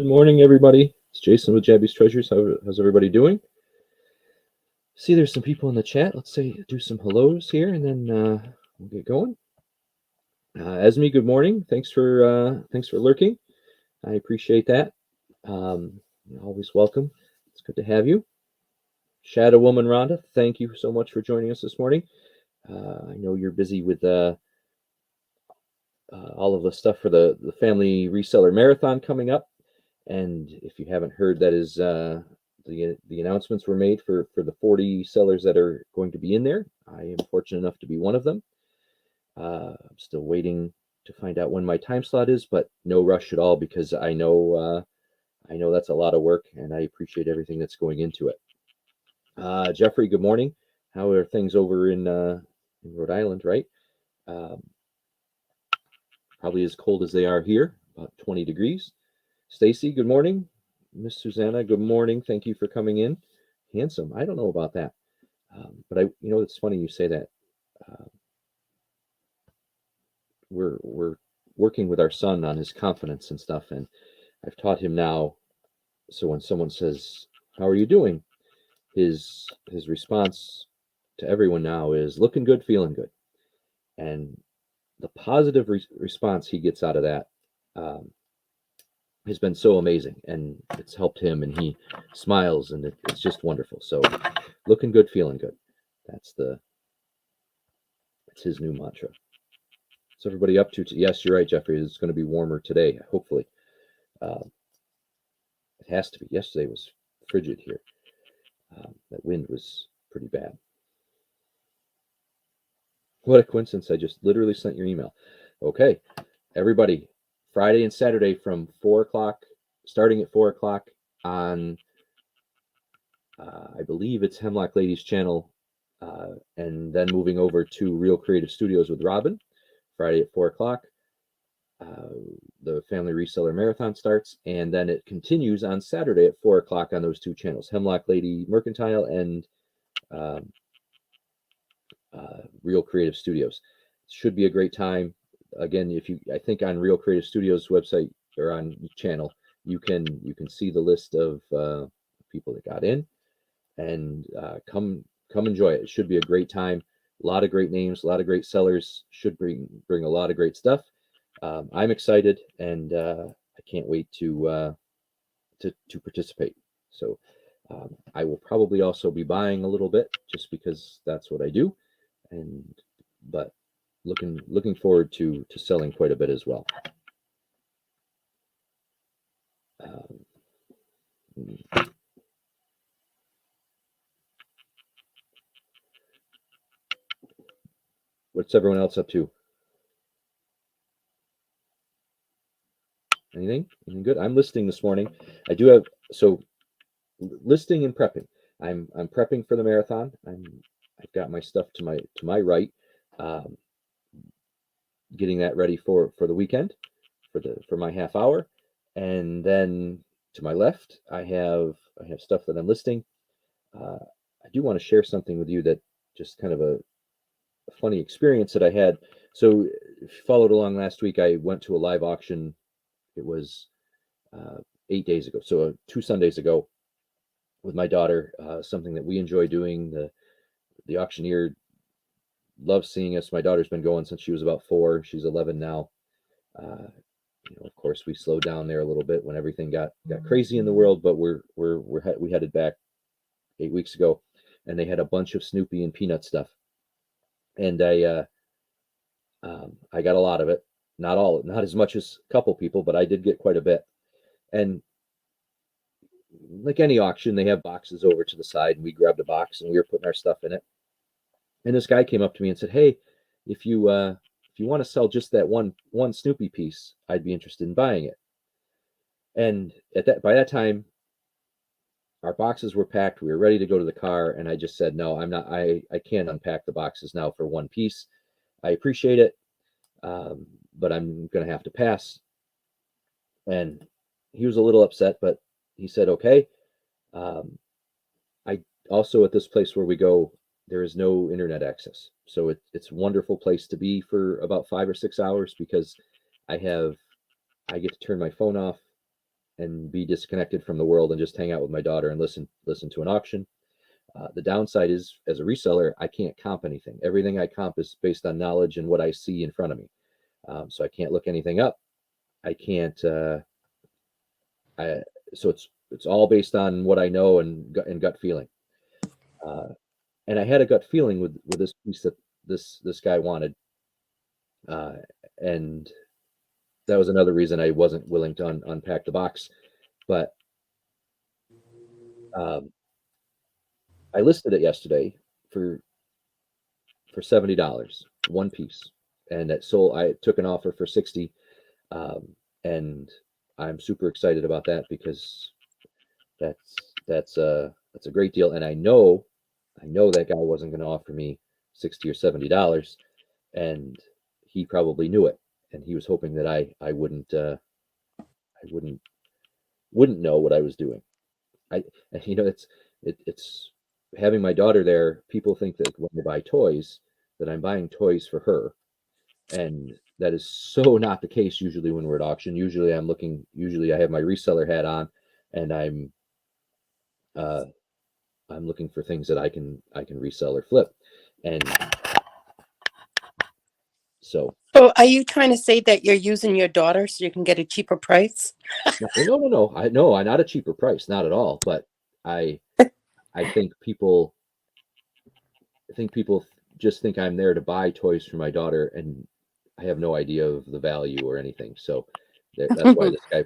morning, everybody. It's Jason with Jabby's Treasures. How's everybody doing? See, there's some people in the chat. Let's do some hellos here, and then we'll get going. Esme, good morning. Thanks for lurking. I appreciate that. You're always welcome. It's good to have you. Shadow Woman Rhonda, thank you so much for joining us this morning. I know you're busy with all of the stuff for the Family Reseller Marathon coming up. And if you haven't heard, that is the announcements were made for the 40 sellers that are going to be in there. I am fortunate enough to be one of them. I'm still waiting to find out when my time slot is, but no rush at all, because I know that's a lot of work, and I appreciate everything that's going into it. Jeffrey, good morning. How are things over in Rhode Island, right? Probably as cold as they are here, about 20 degrees. Stacy, good morning. Miss Susanna, good morning. Thank you for coming in. Handsome. I don't know about that, but it's funny you say that. We're working with our son on his confidence and stuff, and I've taught him now. So when someone says, "How are you doing?" his response to everyone now is looking good, feeling good, and the positive response he gets out of that has been so amazing, and it's helped him, and he smiles, and it's just wonderful. So looking good, feeling good. That's his new mantra. What's everybody up to? Yes, you're right, Jeffrey. It's going to be warmer today, hopefully. It has to be. Yesterday was frigid here. That wind was pretty bad. What a coincidence. I just literally sent your email. Okay, everybody, Friday and Saturday from 4 o'clock, starting at 4 o'clock on, I believe it's Hemlock Ladies channel, and then moving over to Real Creative Studios with Robin, Friday at 4 o'clock. The Family Reseller Marathon starts, and then it continues on Saturday at 4 o'clock on those two channels, Hemlock Lady Mercantile and Real Creative Studios. Should be a great time. Again, I think on Real Creative Studios website or on channel, you can see the list of people that got in, and come enjoy it. It should be a great time. A lot of great names, a lot of great sellers. Should bring a lot of great stuff. I'm excited, and I can't wait to participate. So I will probably also be buying a little bit, just because that's what I do, but looking forward to selling quite a bit as well. What's everyone else up to? Anything good? I'm listing this morning. I do have listing and prepping. I'm prepping for the marathon. I've got my stuff to my right, getting that ready for the weekend, for my half hour, and then to my left I have stuff that I'm listing. I do want to share something with you, that just kind of a funny experience that I had. So if you followed along last week, I went to a live auction. It was 8 days ago, so 2 Sundays ago, with my daughter. Something that we enjoy doing. The auctioneer loves seeing us. My daughter's been going since she was about 4. She's 11 now. Of course, we slowed down there a little bit when everything got crazy in the world, but we headed back 8 weeks ago, and they had a bunch of Snoopy and Peanut stuff, and I got a lot of it. Not as much as a couple people, but I did get quite a bit. And like any auction, they have boxes over to the side, and we grabbed a box and we were putting our stuff in it. And this guy came up to me and said, "Hey, if you want to sell just that one Snoopy piece, I'd be interested in buying it." And by that time, our boxes were packed. We were ready to go to the car, and I just said, "No, I'm not. I can't unpack the boxes now for one piece. I appreciate it, but I'm going to have to pass." And he was a little upset, but he said, "Okay." I also, at this place where we go, there is no internet access, so it's a wonderful place to be for about 5 or 6 hours, because I get to turn my phone off, and be disconnected from the world and just hang out with my daughter and listen to an auction. The downside is, as a reseller, I can't comp anything. Everything I comp is based on knowledge and what I see in front of me. So I can't look anything up. I can't. So it's all based on what I know and gut feeling. And I had a gut feeling with this piece that this guy wanted, and that was another reason I wasn't willing to unpack the box. But I listed it yesterday for $70, one piece, and that sold. I took an offer for 60, and I'm super excited about that because that's a great deal, and I know that guy wasn't going to offer me $60 or $70, and he probably knew it, and he was hoping that I wouldn't know what I was doing. It's having my daughter there. People think that when I buy toys, that I'm buying toys for her, and that is so not the case. Usually when we're at auction, usually I have my reseller hat on, and uh, I'm looking for things that I can resell or flip, and so. So are you trying to say that you're using your daughter so you can get a cheaper price? No. I'm not a cheaper price, not at all. But I think people just think I'm there to buy toys for my daughter, and I have no idea of the value or anything. So that's why this guy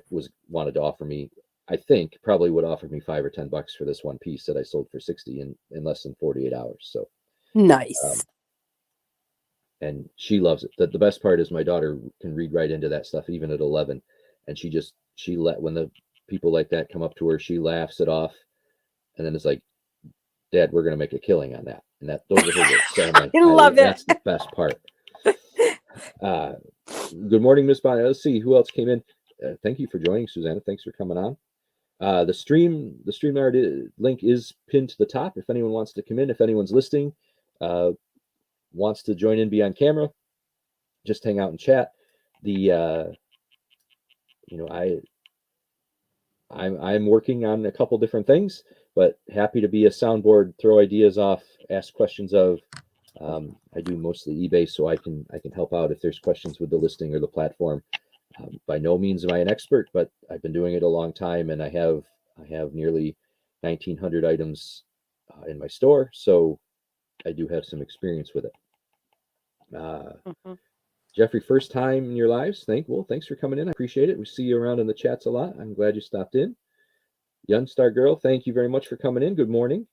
wanted to offer me. I think probably would offer me $5 or $10 for this one piece that I sold for 60 in less than 48 hours. So Nice. and she loves it. The best part is my daughter can read right into that stuff even at 11, and when the people like that come up to her, she laughs it off, and then it's like, Dad, we're gonna make a killing on that, and those are her words. So I'm like, I love it. That's the best part. Good morning, Miss Bonnie. Let's see who else came in. Thank you for joining, Susanna. Thanks for coming on. The StreamYard link is pinned to the top. If anyone wants to come in, if anyone's listening, wants to join in, be on camera, just hang out and chat. I'm working on a couple different things, but happy to be a soundboard, throw ideas off, ask questions of. I do mostly eBay, so I can help out if there's questions with the listing or the platform. By no means am I an expert, but I've been doing it a long time, and I have nearly 1,900 items in my store, so I do have some experience with it. Jeffrey, first time in your lives. Thanks for coming in. I appreciate it. We see you around in the chats a lot. I'm glad you stopped in. Young Star Girl, thank you very much for coming in. Good morning.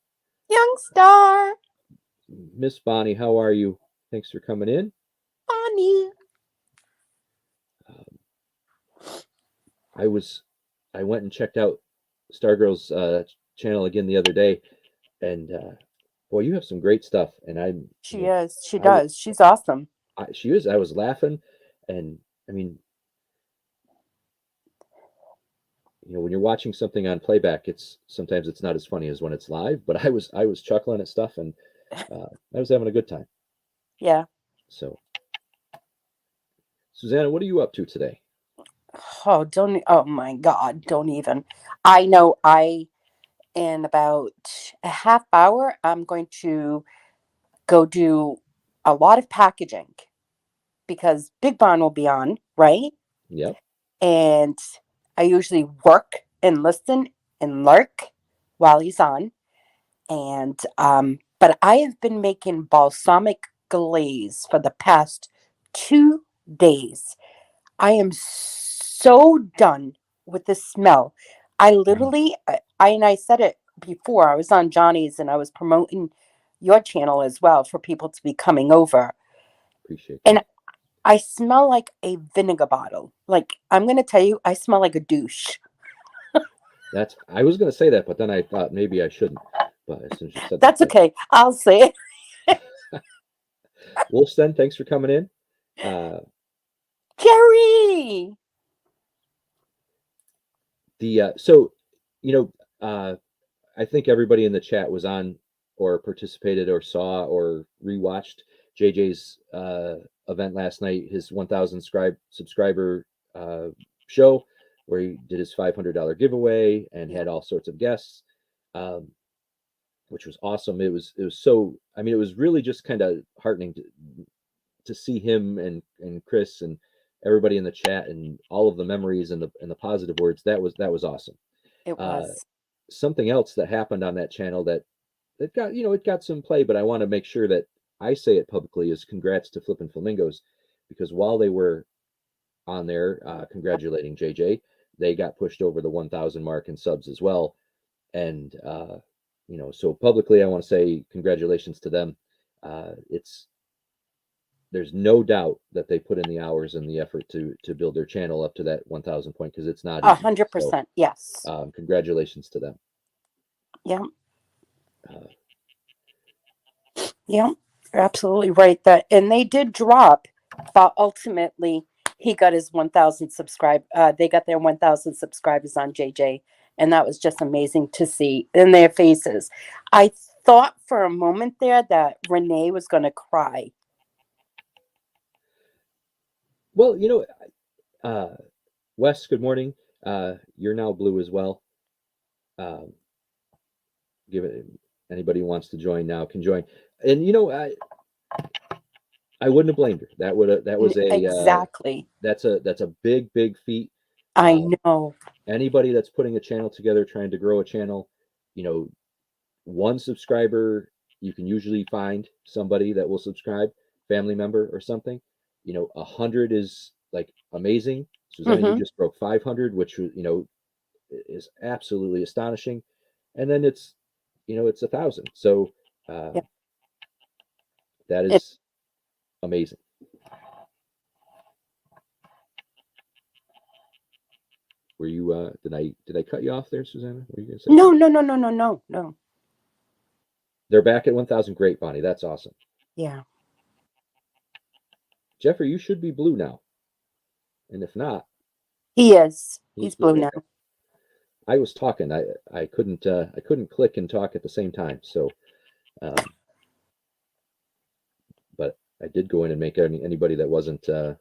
Young Star. Miss Bonnie, how are you? Thanks for coming in. Bonnie. I went and checked out Stargirl's channel again the other day, and boy, you have some great stuff. And She does. She's awesome. She is. I was laughing, and I mean, when you're watching something on playback, sometimes it's not as funny as when it's live. But I was chuckling at stuff, and I was having a good time. Yeah. So, Susanna, what are you up to today? Oh my God, don't even. I know in about a half hour, I'm going to go do a lot of packaging because Big Bon will be on, right? Yep. And I usually work and listen and lurk while he's on. And but I have been making balsamic glaze for the past 2 days. I am so done with the smell. I literally, and I said it before, I was on Johnny's and I was promoting your channel as well for people to be coming over. Appreciate that. And I smell like a vinegar bottle. Like, I'm going to tell you, I smell like a douche. I was going to say that, but then I thought maybe I shouldn't. But as soon as you said That's okay. I'll say it. Wolfsten, thanks for coming in. Jerry! I think everybody in the chat was on or participated or saw or rewatched JJ's event last night, his 1,000 subscriber show where he did his $500 giveaway and had all sorts of guests, which was awesome. It was so, I mean, it was really just kind of heartening to see him and Chris and everybody in the chat and all of the memories and the positive words. That was awesome. It was. Something else that happened on that channel that got, it got some play, but I want to make sure that I say it publicly, is congrats to Flippin' Flamingos, because while they were on there congratulating JJ, they got pushed over the 1,000 mark in subs as well. And so publicly I want to say congratulations to them. There's no doubt that they put in the hours and the effort to build their channel up to that 1,000 point, because it's not easy. 100%. So, yes. Congratulations to them. Yeah. Yeah, you're absolutely right. And they did drop, but ultimately he got his 1,000 they got their 1,000 subscribers on JJ, and that was just amazing to see in their faces. I thought for a moment there that Renee was going to cry. Well, Wes, good morning. You're now blue as well. Give it, anybody who wants to join now can join. And I wouldn't have blamed her. That was a exactly. That's a big feat. I know. Anybody that's putting a channel together, trying to grow a channel, one subscriber, you can usually find somebody that will subscribe, family member or something. 100 is like amazing. Susanna, you just broke 500, which is absolutely astonishing. And then it's 1,000. So that is amazing. Were you did I cut you off there, Susanna? Were you gonna say No. They're back at 1,000. Great, Bonnie. That's awesome. Yeah. Jeffrey, you should be blue now. And if not, he is. He's blue now. Okay. I was talking. I couldn't click and talk at the same time. So, but I did go in and make anybody that wasn't that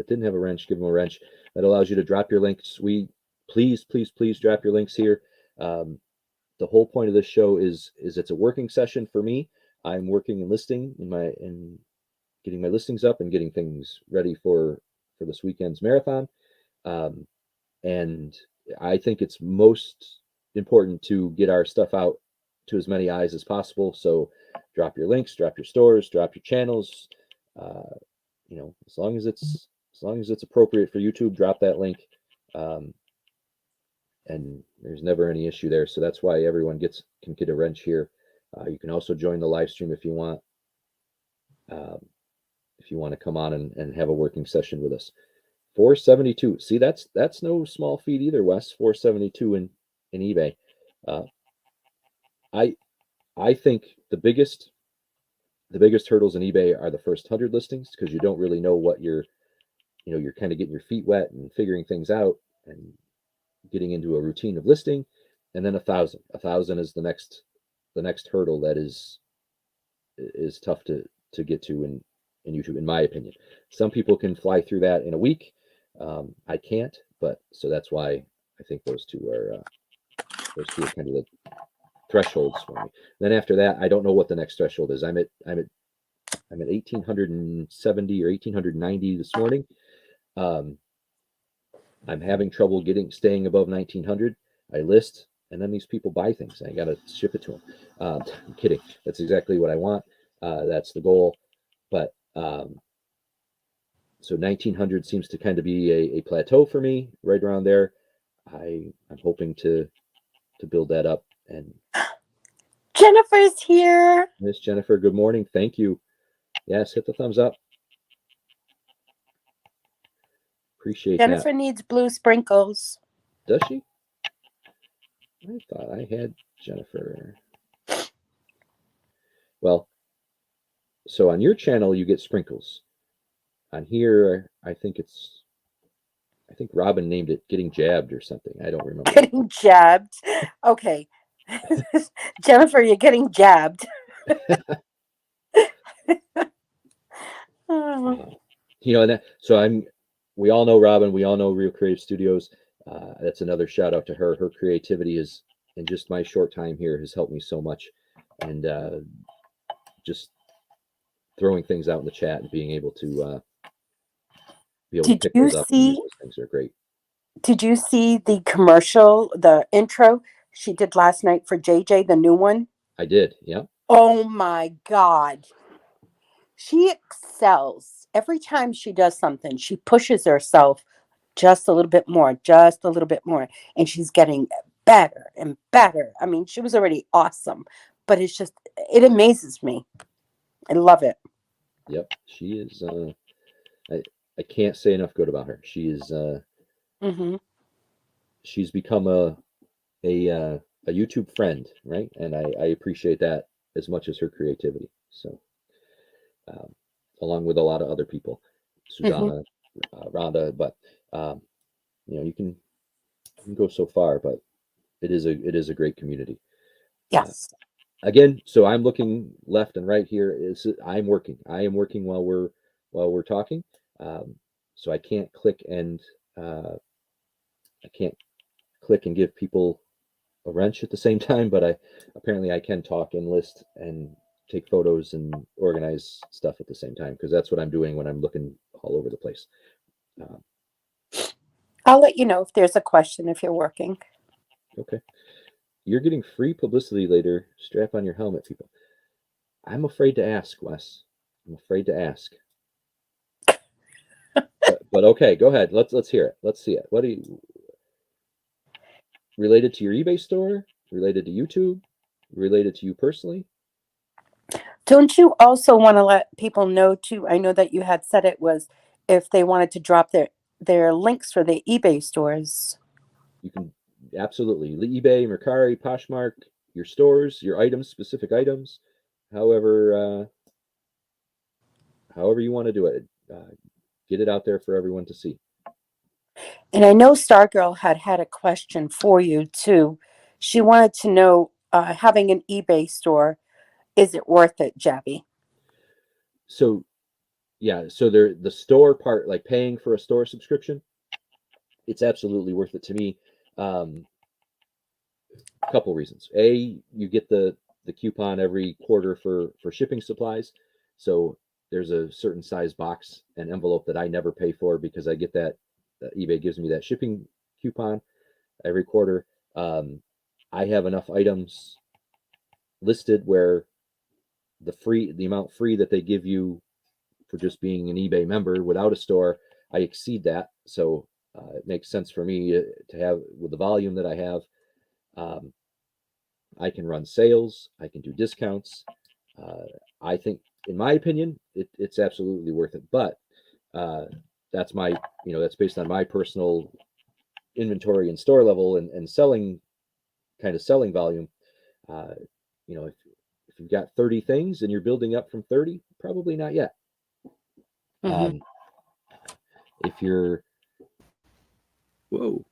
didn't have a wrench, give them a wrench. That allows you to drop your links. Please drop your links here. The whole point of this show is it's a working session for me. I'm working and listing and getting my listings up and getting things ready for this weekend's marathon. And I think it's most important to get our stuff out to as many eyes as possible. So drop your links, drop your stores, drop your channels. As long as it's appropriate for YouTube, drop that link. And there's never any issue there. So that's why everyone can get a wrench here. You can also join the live stream if you want. If you want to come on and have a working session with us. 472. See, that's no small feat either, Wes. 472 in eBay. I think the biggest hurdles in eBay are the first 100 listings, because you don't really know what you're kind of getting your feet wet and figuring things out and getting into a routine of listing. And then 1,000. 1,000 is the next hurdle that is tough to get to in YouTube, in my opinion. Some people can fly through that in a week. I can't, but so that's why I think those two are kind of the thresholds for me. Then after that, I don't know what the next threshold is. I'm at 1,870 or 1,890 this morning. I'm having trouble staying above 1,900. I list, and then these people buy things. I got to ship it to them. I'm kidding. That's exactly what I want. That's the goal. But so 1,900 seems to kind of be a plateau for me, right around there. I'm hoping to build that up. And Jennifer's here. Miss Jennifer, good morning. Thank you. Yes, hit the thumbs up. Appreciate Jennifer that. needs blue sprinkles. Does she? I thought I had Jennifer. Well, so on your channel you get sprinkles. On here, I think Robin named it getting jabbed or something. I don't remember. Getting jabbed. Okay. Jennifer, you're getting jabbed. So we all know Robin, we all know Real Creative Studios. That's another shout out to her. Her creativity is, in just my short time here, has helped me so much. And just throwing things out in the chat and being able to be able to Did pick you those up and use see those things are great. did you see the commercial, the intro she did last night for JJ, the new one? I did, yeah. Oh my God. She excels. Every time she does something, she pushes herself just a little bit more, just a little bit more. And she's getting better and better. I mean, she was already awesome, but it amazes me. I love it. Yep, she is. I I can't say enough good about her. She is. Hmm. She's become a YouTube friend, right? And I appreciate that as much as her creativity. So, um, along with a lot of other people, Hmm. Susanna, Rhonda, but um, you can go so far, but it is a great community. Uh, Yes. Again, so I'm looking left and right here. I'm working. I am working while we're talking. Um, so uh, I can't click and give people a wrench at the same time, but I can talk and list and take photos and organize stuff at the same time because that's what I'm doing when I'm looking all over the place. Um, I'll let you know if there's a question if you're working. okay, you're getting free publicity later. Strap on your helmet, people. I'm afraid to ask, Wes. I'm afraid to ask. But okay, go ahead. Let's hear it. Let's see it. What do you related to your eBay store? Related to YouTube? Related to you personally? Don't you also want to let people know too? I know that you had said it was if they wanted to drop their links for the eBay stores. You can absolutely eBay, Mercari, Poshmark, your stores, your items, specific items, however however you want to do it. Get it out there for everyone to see. And I know Stargirl had a question for you too. She wanted to know, having an eBay store, is it worth it, Jabby? So yeah, so the store part, like paying for a store subscription, it's absolutely worth it to me. Um, a couple reasons. A, you get the coupon every quarter for shipping supplies. So there's a certain size box and envelope that I never pay for because I get that eBay gives me that shipping coupon every quarter. I have enough items listed where the amount free that they give you for just being an eBay member without a store, I exceed that. So it makes sense for me to have with the volume that I have. Um, I can run sales. I can do discounts. Uh, I think, in my opinion, it's absolutely worth it. But uh, that's that's based on my personal inventory and store level and selling volume. Uh, if you've got 30 things and you're building up from 30, probably not yet. Hmm. Um, if you're whoa,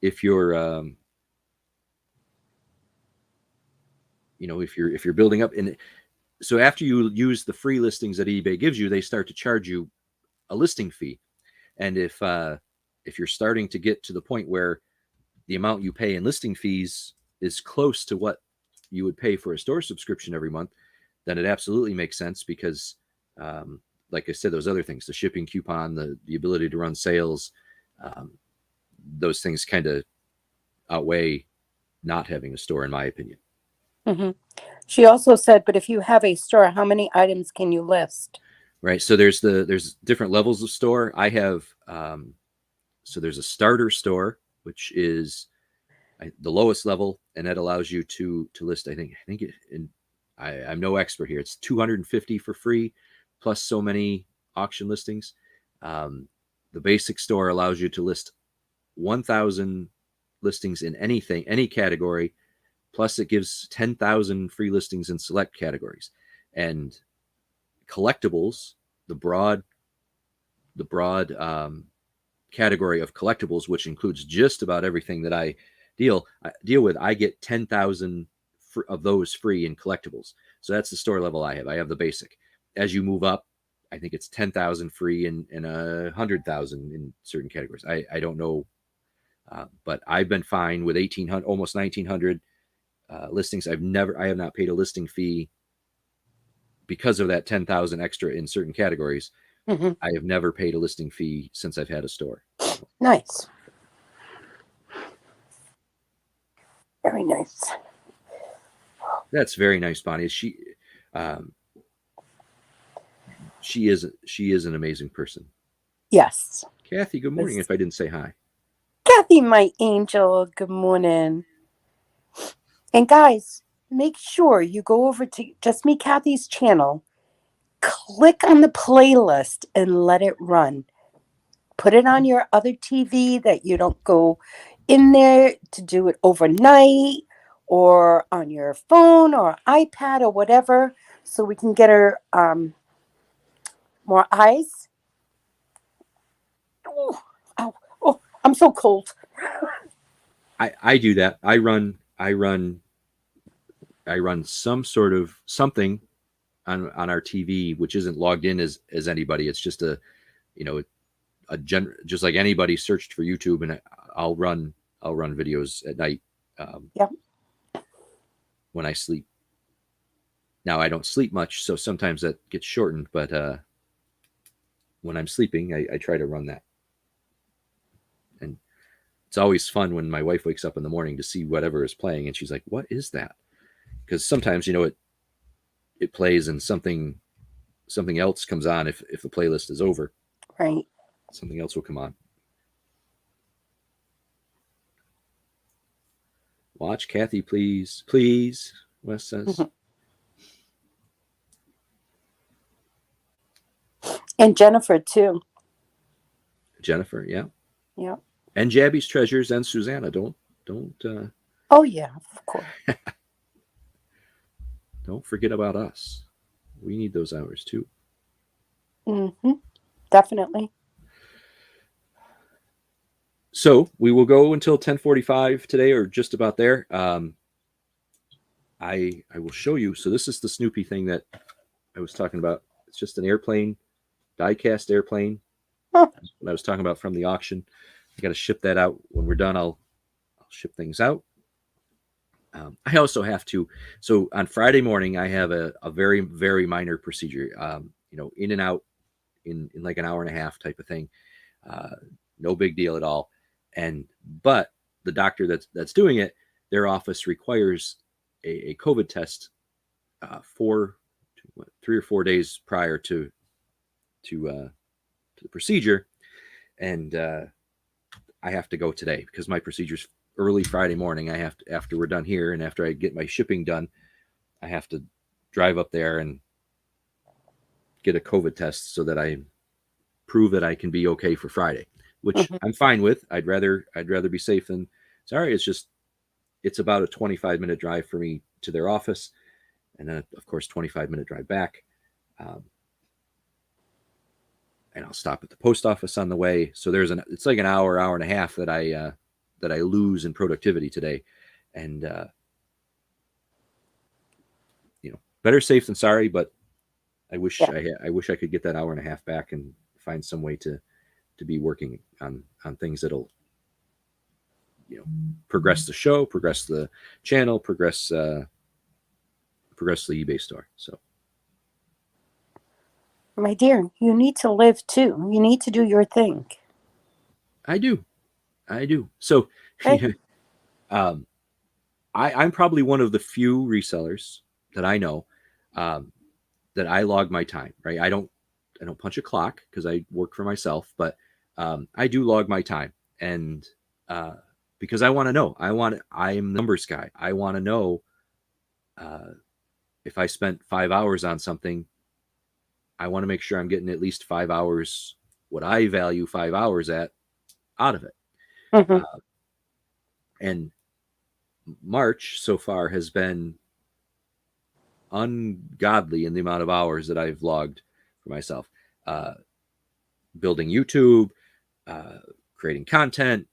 if you're if you're building up, and so after you use the free listings that eBay gives you, they start to charge you a listing fee. And if you're starting to get to the point where the amount you pay in listing fees is close to what you would pay for a store subscription every month, then it absolutely makes sense because, like I said, those other things, the shipping coupon, the ability to run sales, um, those things kind of outweigh not having a store, in my opinion. Hmm. She also said, but if you have a store, how many items can you list? Right. So there's different levels of store. I have so there's a starter store, which is the lowest level, and that allows you to list. I'm no expert here. It's 250 for free, plus so many auction listings. Um, the basic store allows you to list 1,000 listings in any category. Plus, it gives 10,000 free listings in select categories, and collectibles. The broad category of collectibles, which includes just about everything that I deal with, I get 10,000 of those free in collectibles. So that's the store level I have. I have the basic. As you move up, I think it's 10,000 free and 100,000 in certain categories. I don't know But I've been fine with 1,800, almost 1,900 listings. I have not paid a listing fee because of that 10,000 extra in certain categories. Hmm. I have never paid a listing fee since I've had a store. So Nice. Very nice. that's very nice, Bonnie. Um, she is an amazing person. Yes. Kathy, good morning. If I didn't say hi. Kathy, my angel, good morning. And guys, make sure you go over to Just Me Kathy's channel, click on the playlist, and let it run. Put it on your other TV that you don't go in there to do it overnight, or on your phone or iPad or whatever, so we can get her more eyes. Oh, ow, oh, I'm so cold. I do that. I run some sort of something on our TV which isn't logged in as anybody. It's just you know just like anybody searched for YouTube, and I'll run videos at night Yep. when I sleep. Now I don't sleep much, so sometimes that gets shortened, but when I'm sleeping, I try to run that. And it's always fun when my wife wakes up in the morning to see whatever is playing, and she's like, "What is that?" Because sometimes it plays and something else comes on if the playlist is over. Right. Something else will come on. Watch Kathy, please, please. Wes says. And Jennifer too. Jennifer, yeah, Yeah. and Jabby's Treasures and Susanna. Don't Oh yeah, of course. don't forget about us. We need those hours too. Mm-hmm. Definitely. So we will go until 10:45 today, or just about there. I will show you. So this is the Snoopy thing that I was talking about. It's just an airplane, die-cast airplane. Huh. What I was talking about from the auction. I got to ship that out. When we're done, I'll ship things out. I also have to. So on Friday morning, I have a very, very minor procedure. In and out in like an hour and a half type of thing. No big deal at all. But the doctor that's doing it, their office requires a COVID test 3 or 4 days prior to the procedure, and I have to go today because my procedure's early Friday morning. I have to, after we're done here and after I get my shipping done, I have to drive up there and get a COVID test so that I prove that I can be okay for Friday, which Mm-hmm. I'm fine with. I'd rather be safe than sorry. It's about a 25-minute drive for me to their office, and then of course 25-minute drive back. And I'll stop at the post office on the way. So it's like an hour and a half that I lose in productivity today, and better safe than sorry. But I wish Yeah. I wish I could get that hour and a half back and find some way to be working on things that'll progress the show, progress the channel, progress the eBay store. So My dear, you need to live too. You need to do your thing. I do. So Okay? I'm probably one of the few resellers that I know that I log my time, right? I don't punch a clock because I work for myself, but I do log my time, and because I want to know. I'm the numbers guy. I want to know if I spent 5 hours on something. I want to make sure I'm getting at least 5 hours, what I value 5 hours at, out of it. Mm-hmm. And March so far has been ungodly in the amount of hours that I've logged for myself. Building YouTube, creating content,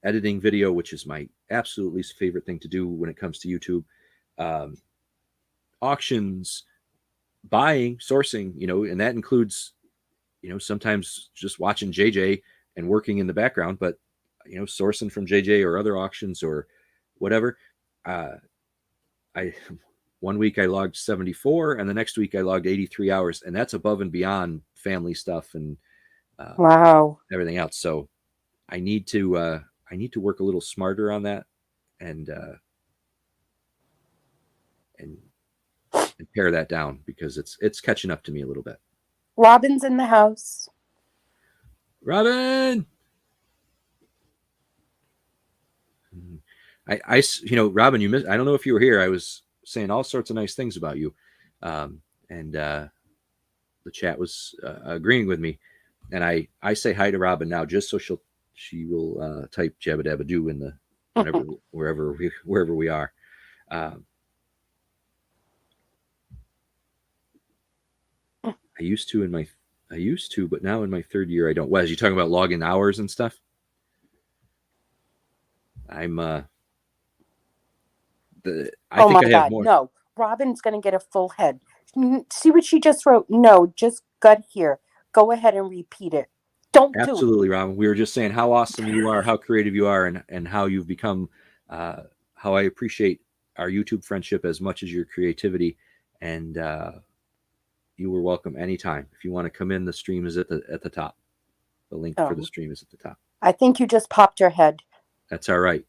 editing video, which is my absolute least favorite thing to do when it comes to YouTube. Auctions, buying, sourcing, and that includes, sometimes just watching JJ and working in the background, but sourcing from JJ or other auctions or whatever. I one week I logged 74, and the next week I logged 83 hours, and that's above and beyond family stuff and Wow. everything else. So I need to work a little smarter on that, and and pare that down, because it's catching up to me a little bit. Robin's in the house. Robin. Robin, you missed. I don't know if you were here. I was saying all sorts of nice things about you, and the chat was agreeing with me. And I say hi to Robin now, just so she will type Jabba Dabba Doo in the wherever we are. I used to, but now in my third year I don't. Wes, you talking about logging hours and stuff? I'm oh think my I have God, more. no. Robin's going to get a full head. See what she just wrote? No, just got here. Go ahead and repeat it. Don't Absolutely, Robin. We were just saying how awesome you are, how creative you are, and how you've become. How I appreciate our YouTube friendship as much as your creativity. And you were welcome anytime. If you want to come in, the stream is at the top. The link for the stream is at the top. I think you just popped your head. That's all right.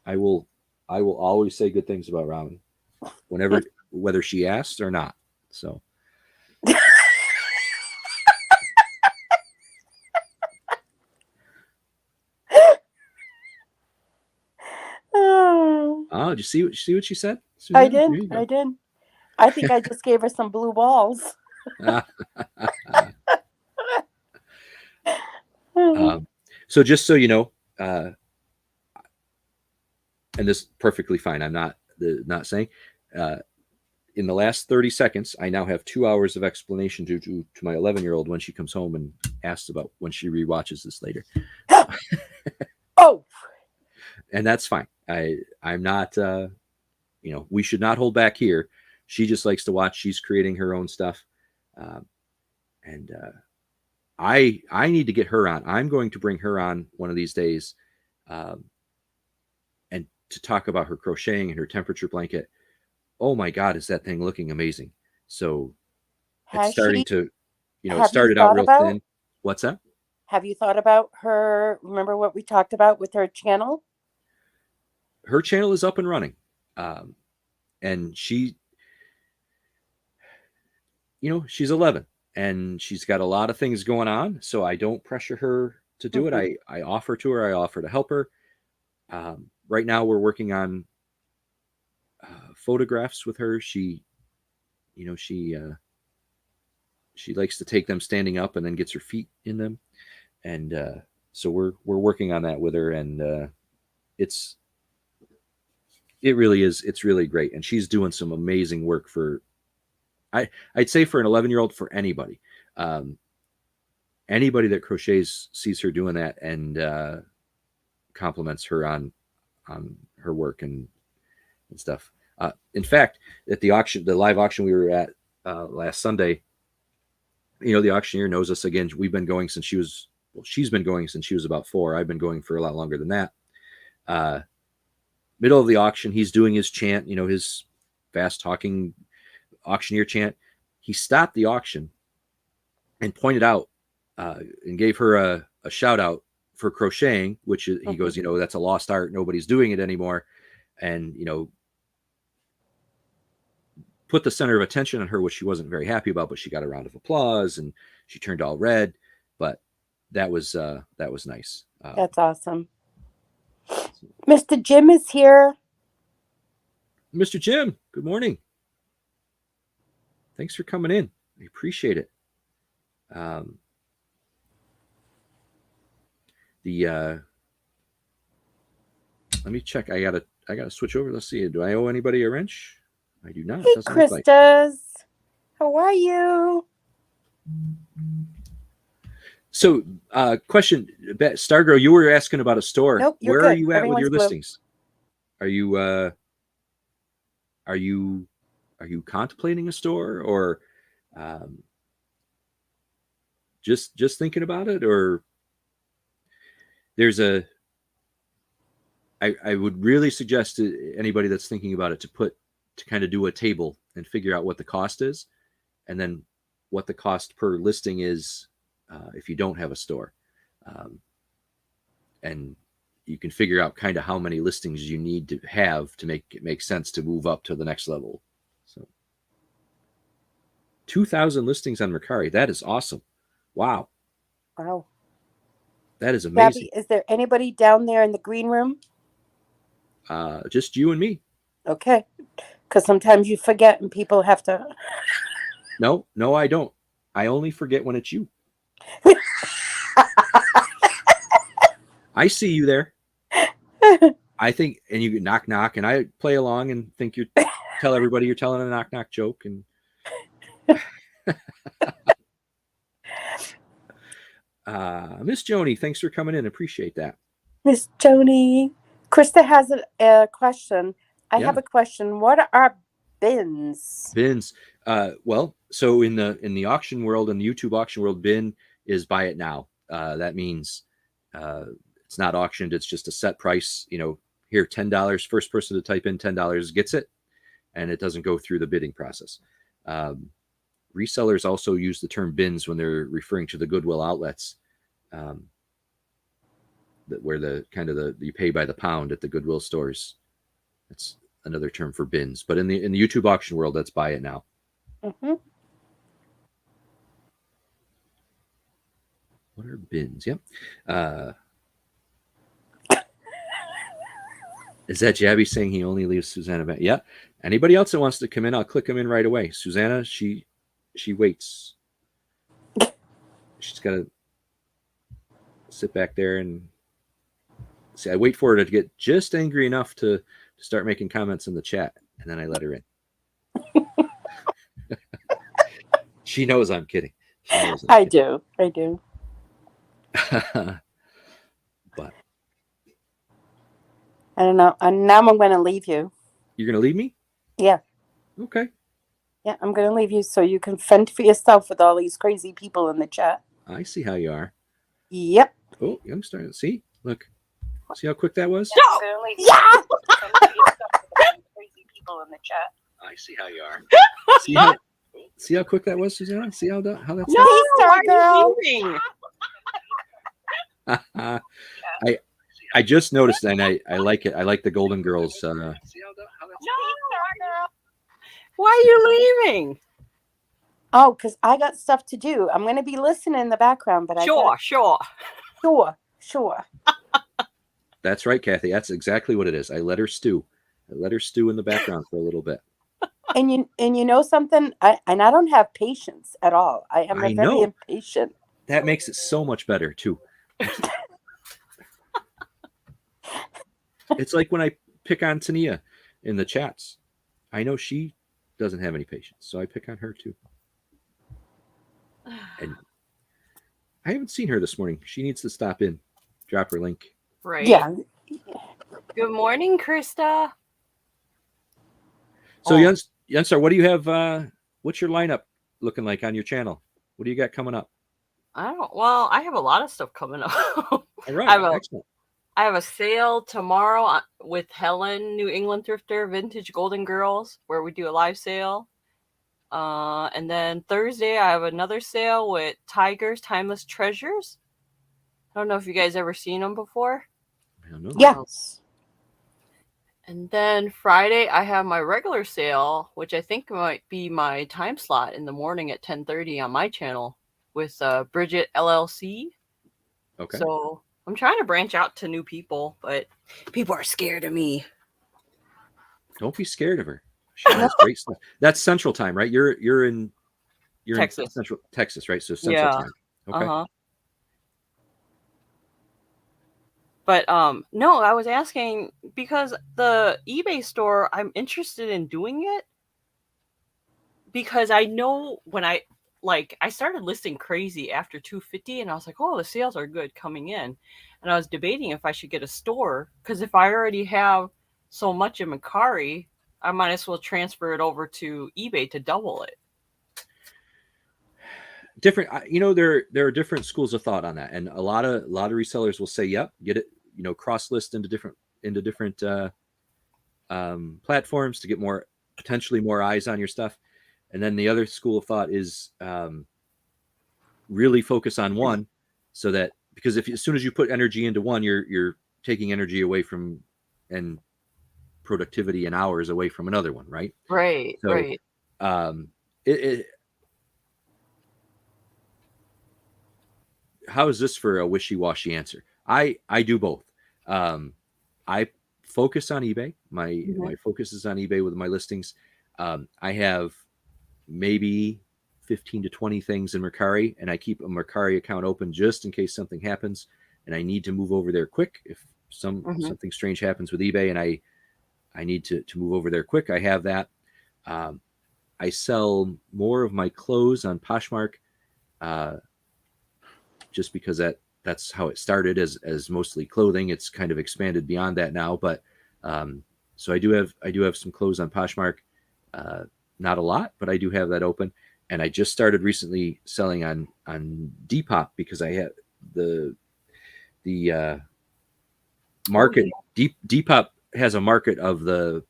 I will always say good things about Robin, whether she asks or not. So. Oh, did you see what she said? I did. I think I just gave her some blue balls. So just so you know, and this is perfectly fine. I'm not saying. In the last 30 seconds, I now have 2 hours of explanation to my 11-year-old when she comes home and asks about when she rewatches this later. Oh, and that's fine. I'm not. We should not hold back here. She just likes to watch. She's creating her own stuff, and I need to get her on. I'm going to bring her on one of these days, and to talk about her crocheting and her temperature blanket. Oh my God, is that thing looking amazing? So it's starting to, it started out real thin. What's that? Have you thought about her? Remember what we talked about with her channel? Her channel is up and running. And she, she's 11 and she's got a lot of things going on. So I don't pressure her to do it. I offer to her, I offer to help her. Right now we're working on photographs with her. She likes to take them standing up and then gets her feet in them. And so we're working on that with her, and it's really great. And she's doing some amazing work for, I'd say for an 11-year-old, for anybody. Anybody that crochets sees her doing that and compliments her on her work and stuff. In fact, at the live auction we were at last Sunday, the auctioneer knows us again. We've been going since she's been going since she was about 4. I've been going for a lot longer than that. Middle of the auction, he's doing his chant, his fast talking auctioneer chant. He stopped the auction and pointed out and gave her a shout out for crocheting, which he goes, that's a lost art. Nobody's doing it anymore. And, put the center of attention on her, which she wasn't very happy about, but she got a round of applause and she turned all red. But that was nice. That's awesome. Mr. Jim is here. Mr. Jim, good morning. Thanks for coming in. I appreciate it. Let me check. I gotta switch over. Let's see. Do I owe anybody a wrench? I do not. Hey, Chris does. How are you? So, question, Stargirl, you were asking about a store. Nope, Where good. are you at Everyone's with your blue. listings? Are you contemplating a store, or just thinking about it, or there's a I would really suggest to anybody that's thinking about it to kind of do a table and figure out what the cost is, and then what the cost per listing is if you don't have a store, and you can figure out kind of how many listings you need to have to make it make sense to move up to the next level. So 2,000 listings on Mercari. That is awesome. Wow. Wow. That is amazing. Gabby, is there anybody down there in the green room? Just you and me. Okay. Because sometimes you forget and people have to. No, I don't. I only forget when it's you. I see you there. I think, and you knock, knock, and I play along and think tell everybody you're telling a knock, knock joke. And Miss Joni, thanks for coming in. Appreciate that. Miss Joni. Krista has a question. I have a question. What are bins? Bins. Well, so in the auction world, in the YouTube auction world, bin is buy it now. That means it's not auctioned. It's just a set price. Here, $10. First person to type in $10 gets it, and it doesn't go through the bidding process. Resellers also use the term bins when they're referring to the Goodwill outlets, where you pay by the pound at the Goodwill stores. That's another term for bins. But in the YouTube auction world, that's buy it now. Mm-hmm. What are bins? Yep. Is that Jabby saying he only leaves Susanna back? Yeah. Anybody else that wants to come in, I'll click them in right away. Susanna, she waits. She's got to sit back there and see. I wait for her to get just angry enough to start making comments in the chat, and then I let her in. She knows I'm kidding. I do. But I don't know. And now I'm going to leave you. You're going to leave me? Yeah. Okay. Yeah, I'm going to leave you so you can fend for yourself with all these crazy people in the chat. I see how you are. Yep. Oh, I'm starting to see. Look. See how quick that was? Yeah. Crazy people in the chat. I see how you are. See how quick that was, Susanna? See how that's No, Star Girl. I just noticed, and I like it. I like the Golden Girls. No. Why are you leaving? Oh, because I got stuff to do. I'm going to be listening in the background, but Sure. That's right, Kathy. That's exactly what it is. I let her stew. I let her stew in the background for a little bit. And you know something? I don't have patience at all. I am very impatient. That makes it so much better too. It's like when I pick on Tania in the chats. I know she doesn't have any patience, so I pick on her too. And I haven't seen her this morning. She needs to stop in, drop her link. Right. Yeah. Good morning, Krista. So, Jensar, what do you have? What's your lineup looking like on your channel? What do you got coming up? I have a lot of stuff coming up. All right. Excellent. I have a sale tomorrow with Helen, New England Thrifter, Vintage Golden Girls, where we do a live sale. And then Thursday, I have another sale with Tiger's Timeless Treasures. I don't know if you guys ever seen them before. I don't know. Yes. And then Friday, I have my regular sale, which I think might be my time slot in the morning at 10:30 on my channel with Bridget LLC. Okay. So I'm trying to branch out to new people, but people are scared of me. Don't be scared of her. She has great stuff. That's Central Time, right? You're in Texas. In Central Texas, right? So Central Time. Okay. Uh-huh. But no, I was asking because the eBay store, I'm interested in doing it because I know when I started listing crazy after 250 and I was like, oh, the sales are good coming in. And I was debating if I should get a store because if I already have so much in Mercari, I might as well transfer it over to eBay to double it. different. There are different schools of thought on that, and a lot of resellers will say, "Yep, get it." Cross list into different platforms to get potentially more eyes on your stuff. And then the other school of thought is really focus on one, so that because as soon as you put energy into one, you're taking energy away from and productivity and hours away from another one, right? Right. So, Right. How is this for a wishy-washy answer? I do both. I focus on eBay. My focus is on eBay with my listings. I have maybe 15 to 20 things in Mercari, and I keep a Mercari account open just in case something happens and I need to move over there quick. If something strange happens with eBay and I need to move over there quick, I have that. I sell more of my clothes on Poshmark, just because that's how it started as mostly clothing. It's kind of expanded beyond that now, but so I do have some clothes on Poshmark. Not a lot, but I do have that open. And I just started recently selling on Depop because I had the market. Depop has a market of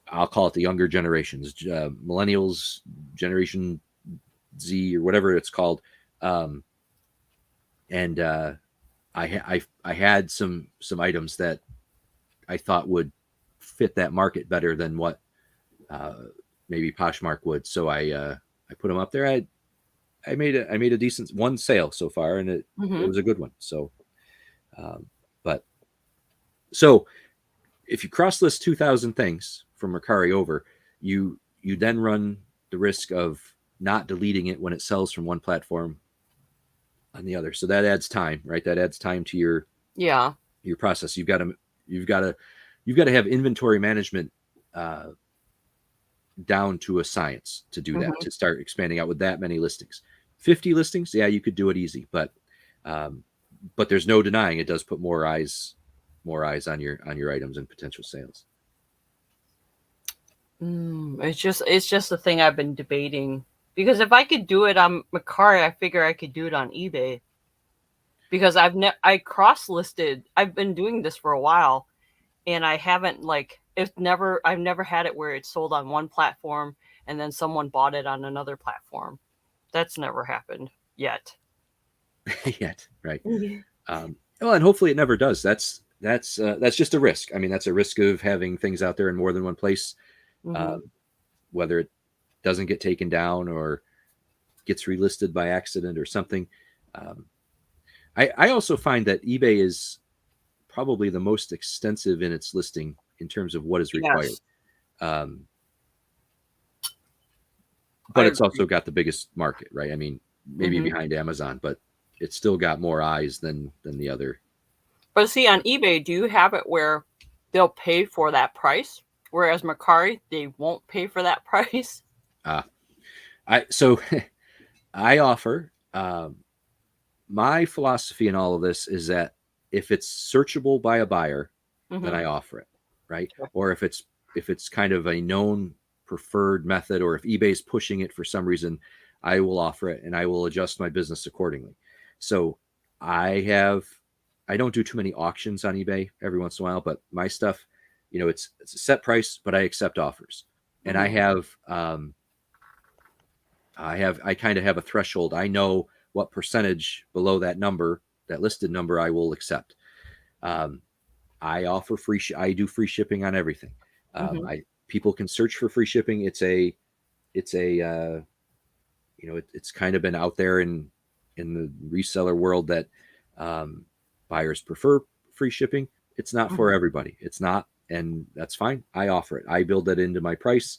I'll call it the younger generations, millennials, Generation Z, or whatever it's called. And I had some items that I thought would fit that market better than what maybe Poshmark would. So I put them up there. I made a decent one sale so far, and it was a good one. So, but so if you cross list 2,000 things from Mercari over, you then run the risk of not deleting it when it sells from one platform on the other. So that adds time, right? That adds time to your process. You've got to have inventory management down to a science to do that, to start expanding out with that many listings. 50 listings, yeah, you could do it easy, but there's no denying it does put more eyes on your items and potential sales. It's just the thing I've been debating, because if I could do it on Mercari, I figure I could do it on eBay, because I cross listed. I've been doing this for a while, and I haven't I've never had it where it's sold on one platform and then someone bought it on another platform. That's never happened yet. Yet, right? Well, and hopefully it never does. That's just a risk. I mean, that's a risk of having things out there in more than one place, whether it doesn't get taken down or gets relisted by accident or something. I also find that eBay is probably the most extensive in its listing in terms of what is required. Yes. But it's also got the biggest market, right? I mean, maybe behind Amazon, but it's still got more eyes than the other. But see, on eBay, do you have it where they'll pay for that price, whereas Mercari, they won't pay for that price? I offer, my philosophy in all of this is that if it's searchable by a buyer, then I offer it, right? Okay. Or if it's kind of a known preferred method, or if eBay's pushing it for some reason, I will offer it and I will adjust my business accordingly. So I don't do too many auctions on eBay. Every once in a while, but my stuff, it's a set price, but I accept offers. And I kind of have a threshold. I know what percentage below that number, that listed number, I will accept. I offer I do free shipping on everything. People can search for free shipping. It's kind of been out there in the reseller world that buyers prefer free shipping. It's not for everybody. It's not, and that's fine. I offer it. I build that into my price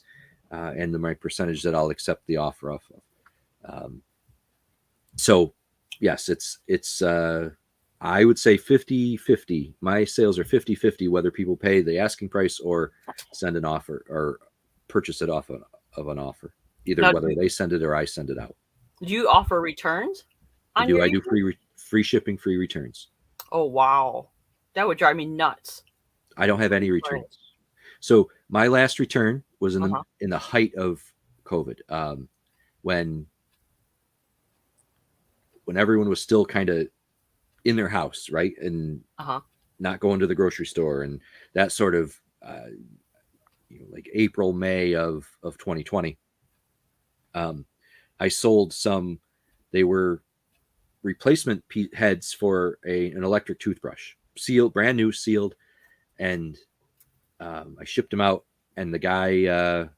and my percentage that I'll accept the offer off of. So yes, it's I would say 50-50. My sales are 50-50, whether people pay the asking price or send an offer or purchase it off of an offer, either whether they send it or I send it out. Do you offer returns? I do free shipping, free returns. Oh, wow. That would drive me nuts. I don't have any returns. Right. So my last return was in the height of COVID, when when everyone was still kind of in their house, right, and not going to the grocery store, and that sort of like April, May of 2020. I sold some. They were replacement heads for an electric toothbrush, sealed, brand new, sealed, and I shipped them out. And the guy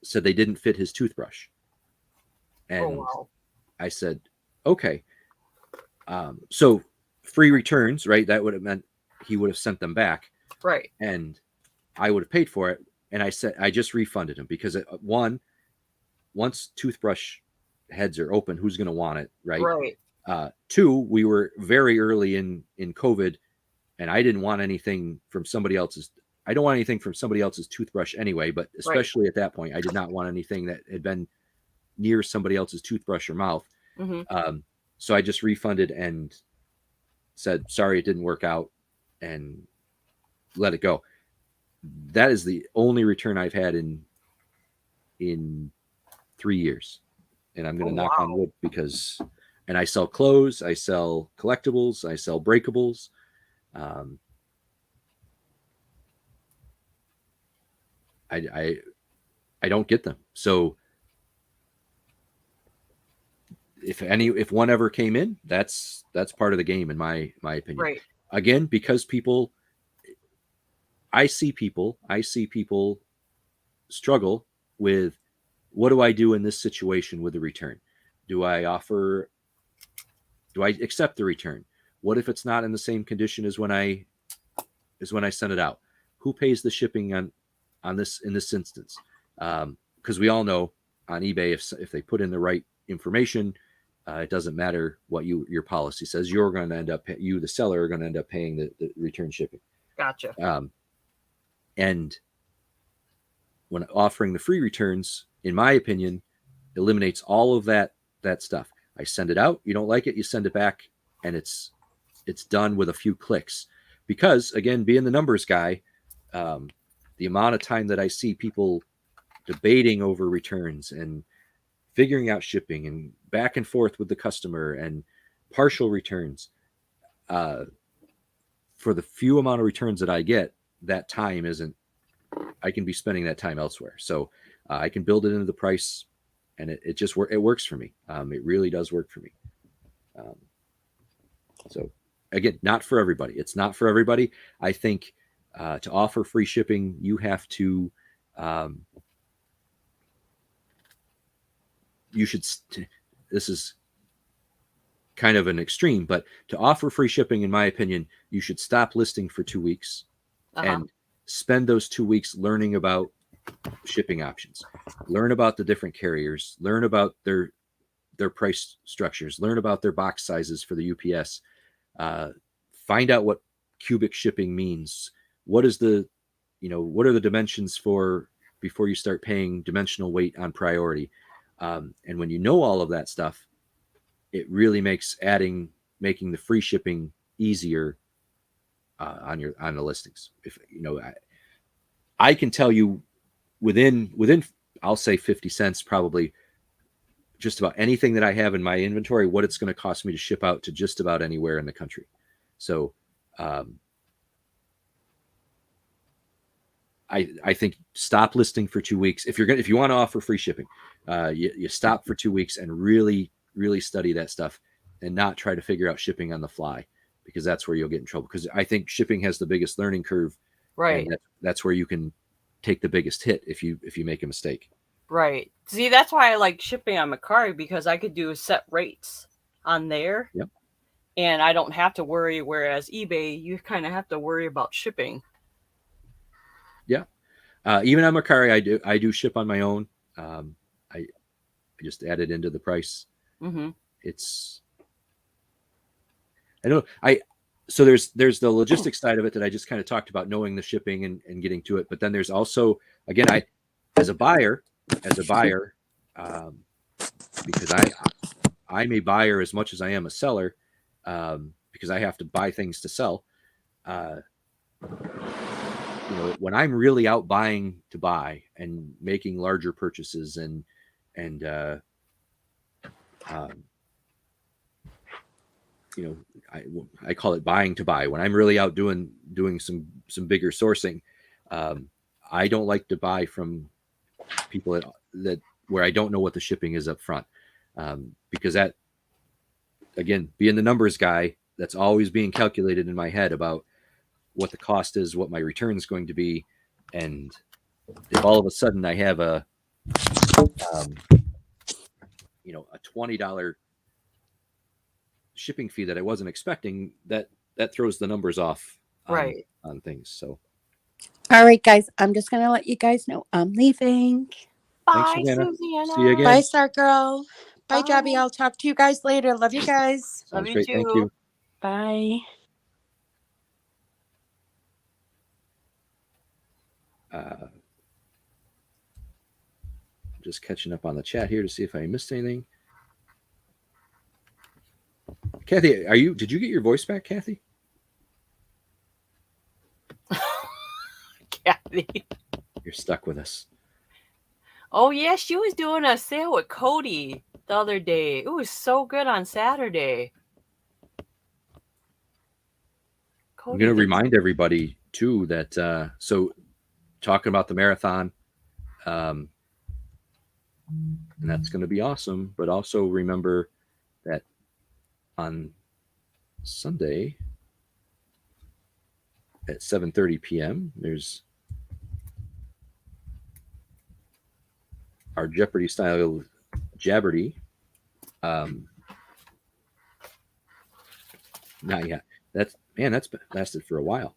said they didn't fit his toothbrush, and I said, okay. So free returns, right? That would have meant he would have sent them back, right? And I would have paid for it. And I said I just refunded him because once toothbrush heads are open, who's going to want it, right? Right. Two, we were very early in COVID, and I didn't want anything from somebody else's. I don't want anything from somebody else's toothbrush anyway, but especially at that point, I did not want anything that had been near somebody else's toothbrush or mouth. So I just refunded and said, sorry, it didn't work out, and let it go. That is the only return I've had in 3 years. And I'm going to knock on wood and I sell clothes, I sell collectibles, I sell breakables. I don't get them. So if one ever came in, that's part of the game in my opinion. Right. Again, because I see people struggle with, what do I do in this situation with the return? Do I accept the return? What if it's not in the same condition as when I sent it out? Who pays the shipping on this in this instance? Because we all know on eBay, if they put in the right information, it doesn't matter what your policy says. You're going to end up, the seller, are going to end up paying the return shipping. Gotcha. And when offering the free returns, in my opinion, eliminates all of that stuff. I send it out. You don't like it, you send it back, and it's done with a few clicks. Because again, being the numbers guy, the amount of time that I see people debating over returns and figuring out shipping and back and forth with the customer and partial returns, for the few amount of returns that I get, that time I can be spending that time elsewhere. So I can build it into the price, and it works for me. It really does work for me. So again, not for everybody. It's not for everybody. I think to offer free shipping, you have to, this is kind of an extreme, but to offer free shipping, in my opinion, you should stop listing for 2 weeks and spend those 2 weeks learning about shipping options, learn about the different carriers, learn about their price structures, learn about their box sizes for the UPS, find out what cubic shipping means. What are the dimensions before you start paying dimensional weight on priority? And when you know all of that stuff, it really makes making the free shipping easier on the listings. If I can tell you within I'll say 50 cents, probably just about anything that I have in my inventory, what it's going to cost me to ship out to just about anywhere in the country. So I think stop listing for 2 weeks. If you want to offer free shipping, you stop for 2 weeks and really study that stuff, and not try to figure out shipping on the fly, because that's where you'll get in trouble. Because I think shipping has the biggest learning curve, right? And that's where you can take the biggest hit if you make a mistake. Right. See, that's why I like shipping on Mercari, because I could do set rates on there. Yep. And I don't have to worry. Whereas eBay, you kind of have to worry about shipping. Yeah. Even on Mercari, I do ship on my own. I just add it into the price. Mm-hmm. So there's the logistics side of it that I just kind of talked about, knowing the shipping and getting to it. But then there's also, again, as a buyer, because I'm a buyer as much as I am a seller, because I have to buy things to sell. When I'm really out buying to buy and making larger purchases and you know, I call it buying to buy. When I'm really out doing some bigger sourcing, I don't like to buy from people that where I don't know what the shipping is up front, because that, again, being the numbers guy, that's always being calculated in my head about what the cost is, what my return is going to be, and if all of a sudden I have a $20 shipping fee that I wasn't expecting, that throws the numbers off Right. on things. So All right, guys. I'm just gonna let you guys know I'm leaving. thanks, Bye, Savannah. Susanna. See you again. Bye, Star Girl. Bye, Bye. Jabby. I'll talk to you guys later. Love you guys. Love Sounds you great. too. Thank you. Bye. Just catching up on the chat here to see if I missed anything. Kathy, did you get your voice back, Kathy? Kathy. You're stuck with us. Oh yeah, she was doing a sale with Cody the other day. It was so good on Saturday. I'm going to remind everybody too that so talking about the marathon, and that's going to be awesome. But also remember that on Sunday at 7:30 p.m. there's our Jeopardy style Jeopardy. Not yet. That's lasted for a while.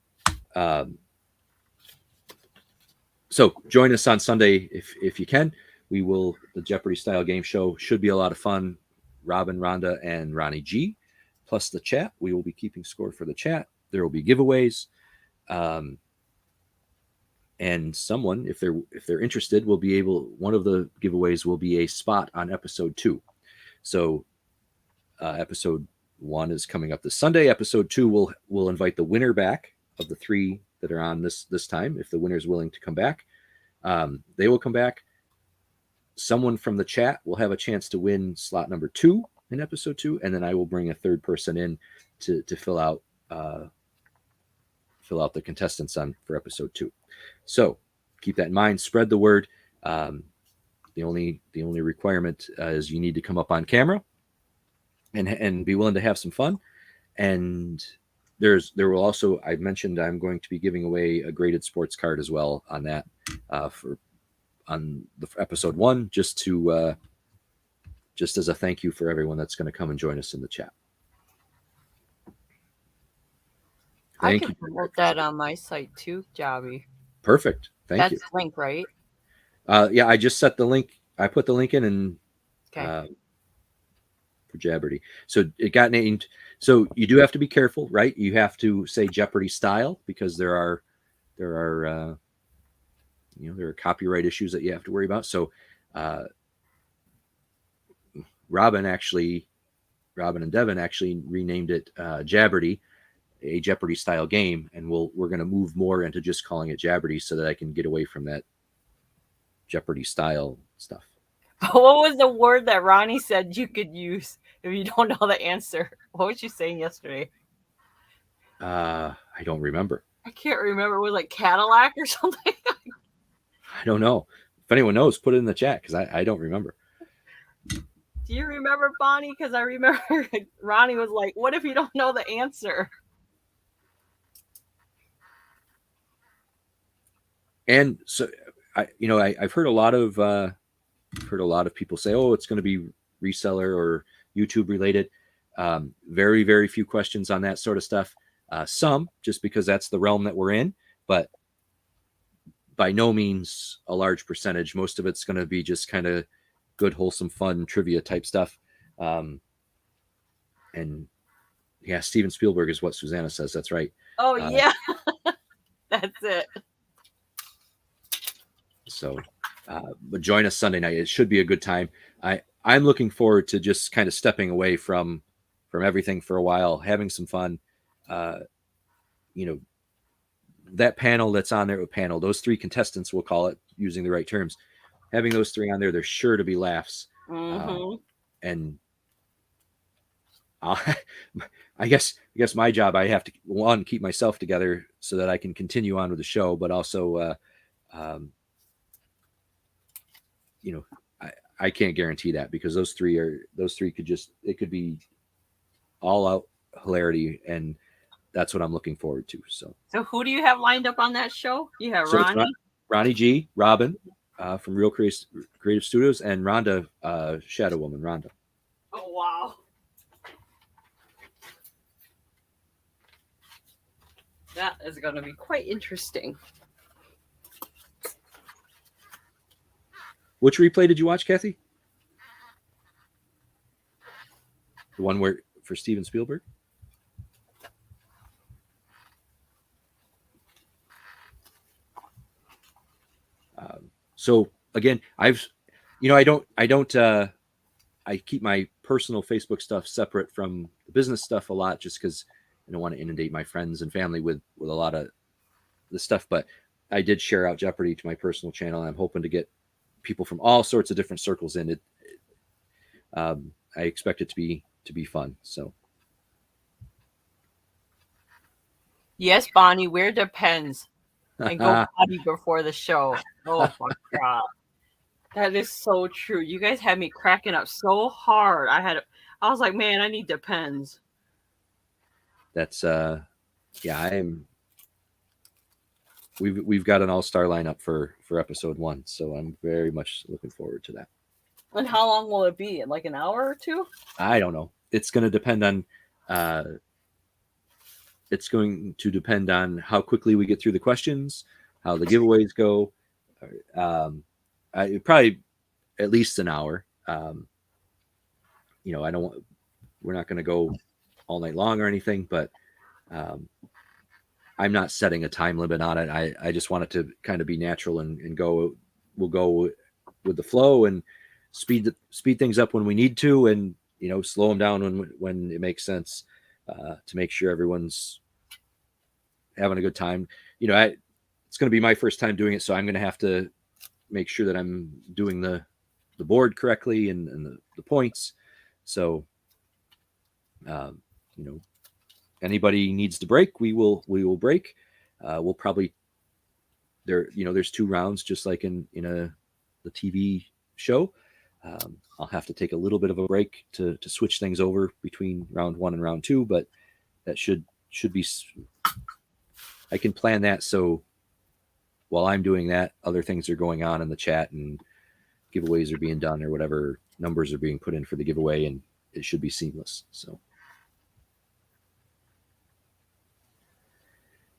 So join us on Sunday if you can. The Jeopardy style game show should be a lot of fun. Robin, Rhonda, and Ronnie G, plus the chat. We will be keeping score for the chat. There will be giveaways, and someone, if they're interested, will be able. One of the giveaways will be a spot on episode 2. So, episode 1 is coming up this Sunday. Episode 2 will invite the winner back of the 3 that are on this time. If the winner is willing to come back, they will come back. Someone from the chat will have a chance to win slot number 2 in episode 2, and then I will bring a third person in to fill out the contestants for episode 2. So keep that in mind. Spread the word. The only requirement is you need to come up on camera and be willing to have some fun. And there will also, I mentioned, I'm going to be giving away a graded sports card as well on that on the episode 1, just as a thank you for everyone that's going to come and join us in the chat. I can promote that on my site too, Jobby. Perfect. Thank you. That's the link, right? Yeah, I just set the link. I put the link in and for Jeopardy. So it got named. So you do have to be careful, right? You have to say Jeopardy style because there are copyright issues that you have to worry about. So Robin and Devin actually renamed it Jeopardy, a Jeopardy style game, and we're going to move more into just calling it Jeopardy so that I can get away from that Jeopardy style stuff. What was the word that Ronnie said you could use if you don't know the answer? What was you saying yesterday? I don't remember. I can't remember. It was like Cadillac or something. I don't know. If anyone knows, put it in the chat because I don't remember. Do you remember, Bonnie? Because I remember Ronnie was like, what if you don't know the answer? And so I've heard a lot of people say, oh, it's going to be reseller or YouTube related. Very, very few questions on that sort of stuff. Some just because that's the realm that we're in, but by no means a large percentage. Most of it's going to be just kind of good, wholesome, fun trivia type stuff. And yeah, Steven Spielberg is what Susanna says. That's right. Oh yeah, that's it. So, but join us Sunday night. It should be a good time. I'm looking forward to just kind of stepping away from everything for a while, having some fun. That panel that's on there, those 3 contestants, we'll call it using the right terms, having those 3 on there, there's sure to be laughs. Mm-hmm. And I guess my job, I have to, one, keep myself together so that I can continue on with the show, but also, you know, I can't guarantee that, because those three could just, it could be all out hilarity, and that's what I'm looking forward to. So who do you have lined up on that show? You have it's Ronnie. Ronnie G, Robin from Real Creative Studios, and Rhonda, Shadow Woman, Rhonda. Oh wow. That is going to be quite interesting. Which replay did you watch, Kathy? The one where for Steven Spielberg? So again, I keep my personal Facebook stuff separate from the business stuff a lot, just because I don't want to inundate my friends and family with a lot of the stuff. But I did share out Jeopardy to my personal channel, and I'm hoping to get people from all sorts of different circles in it. I expect it to be fun. So yes, Bonnie, wear Depends and go potty before the show. Oh my god, that is so true. You guys had me cracking up so hard. I was like, man, I need Depends. That's we've got an all-star lineup for episode 1, so I'm very much looking forward to that. And how long will it be? Like an hour or two? I don't know. It's going to depend on how quickly we get through the questions, how the giveaways go. Probably at least an hour. We're not going to go all night long or anything, but I'm not setting a time limit on it. I just want it to kind of be natural and go. We'll go with the flow and speed things up when we need to, and slow them down when it makes sense, to make sure everyone's having a good time. It's going to be my first time doing it, so I'm going to have to make sure that I'm doing the board correctly and the points. So, anybody needs to break, we will break. We'll probably there's 2 rounds, just like in the TV show. I'll have to take a little bit of a break to switch things over between round 1 and round 2, but that should be. I can plan that, so while I'm doing that, other things are going on in the chat and giveaways are being done, or whatever numbers are being put in for the giveaway, and it should be seamless. So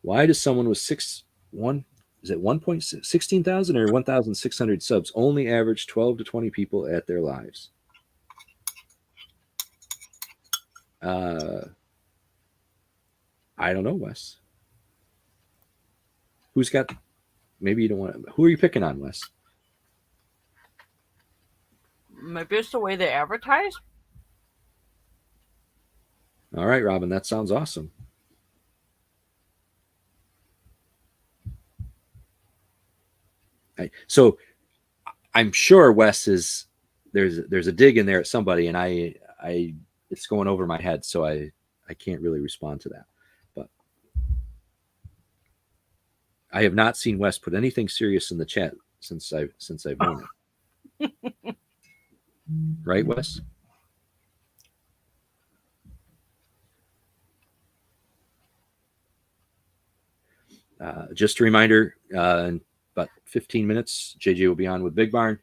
why does someone with 1.16,000 or 1,600 subs only average 12 to 20 people at their lives? I don't know, Wes. Who's got? Maybe you don't want. Who are you picking on, Wes? Maybe it's the way they advertise. All right, Robin, that sounds awesome. So I'm sure Wes is there's a dig in there at somebody, and I it's going over my head, so I can't really respond to that. But I have not seen Wes put anything serious in the chat since I've known him. Right, Wes? Just a reminder, in about 15 minutes, JJ will be on with Big Barn